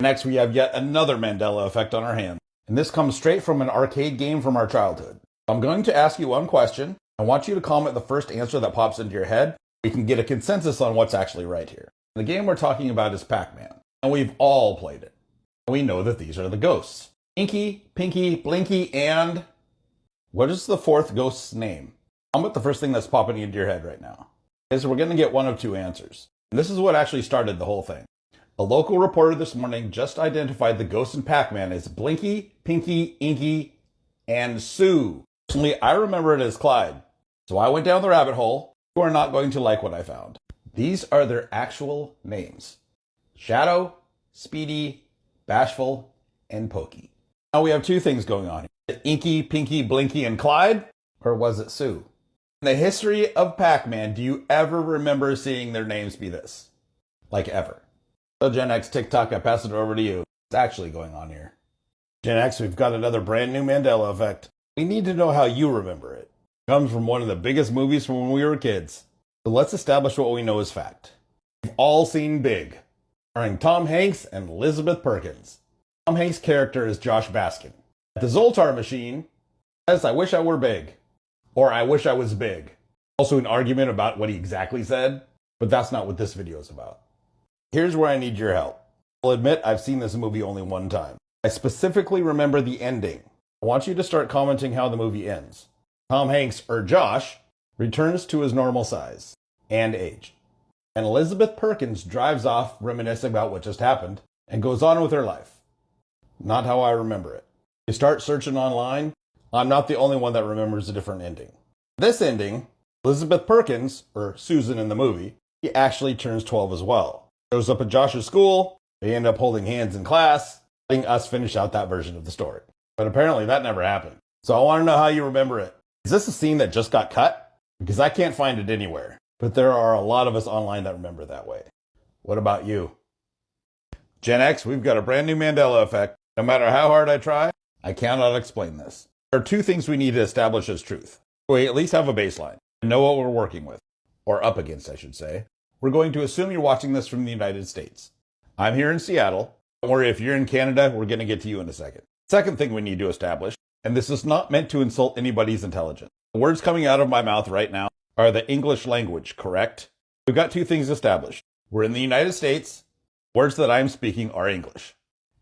Next, we have yet another Mandela effect on our hands. And this comes straight from an arcade game from our childhood. I'm going to ask you one question. I want you to comment the first answer that pops into your head. We can get a consensus on what's actually right here. The game we're talking about is Pac-Man, and we've all played it. We know that these are the ghosts. Inky, Pinky, Blinky, and... what is the fourth ghost's name? Comment the first thing that's popping into your head right now. Okay, so we're going to get one of two answers. And this is what actually started the whole thing. A local reporter this morning just identified the ghosts in Pac-Man as Blinky, Pinky, Inky, and Sue. Personally, I remember it as Clyde. So I went down the rabbit hole. You are not going to like what I found. These are their actual names. Shadow, Speedy, Bashful, and Pokey. Now we have two things going on here. Inky, Pinky, Blinky, and Clyde? Or was it Sue? In the history of Pac-Man, do you ever remember seeing their names be this? Like ever. So Gen X TikTok, I pass it over to you. What's actually going on here? Gen X, we've got another brand new Mandela effect. We need to know how you remember it. It comes from one of the biggest movies from when we were kids. So let's establish what we know as fact. We've all seen Big, starring Tom Hanks and Elizabeth Perkins. Tom Hanks' character is Josh Baskin. At the Zoltar machine, says, "I wish I were big," or "I wish I was big." Also an argument about what he exactly said, but that's not what this video is about. Here's where I need your help. I'll admit I've seen this movie only one time. I specifically remember the ending. I want you to start commenting how the movie ends. Tom Hanks, or Josh, returns to his normal size and age. And Elizabeth Perkins drives off reminiscing about what just happened and goes on with her life. Not how I remember it. You start searching online, I'm not the only one that remembers a different ending. This ending, Elizabeth Perkins, or Susan in the movie, he actually turns 12 as well. Shows up at Josh's school, they end up holding hands in class, letting us finish out that version of the story. But apparently that never happened. So I want to know how you remember it. Is this a scene that just got cut? Because I can't find it anywhere. But there are a lot of us online that remember that way. What about you? Gen X, we've got a brand new Mandela effect. No matter how hard I try, I cannot explain this. There are two things we need to establish as truth. We at least have a baseline and know what we're working with. Or up against, I should say. We're going to assume you're watching this from the United States. I'm here in Seattle. Don't worry, if you're in Canada, we're going to get to you in a second. Second thing we need to establish, and this is not meant to insult anybody's intelligence. The words coming out of my mouth right now are the English language, correct? We've got two things established. We're in the United States. Words that I'm speaking are English.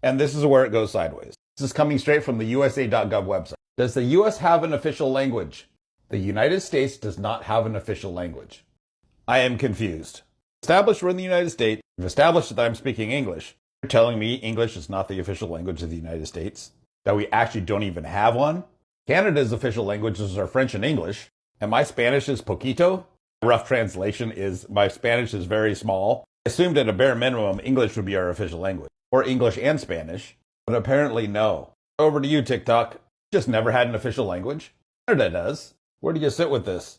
And this is where it goes sideways. This is coming straight from the USA.gov website. Does the US have an official language? The United States does not have an official language. I am confused. Established we're in the United States. We've established that I'm speaking English. You're telling me English is not the official language of the United States? That we actually don't even have one? Canada's official languages are French and English, and my Spanish is poquito. Rough translation is my Spanish is very small. I assumed at a bare minimum English would be our official language, or English and Spanish, but apparently no. Over to you, TikTok. Just never had an official language? Canada does. Where do you sit with this?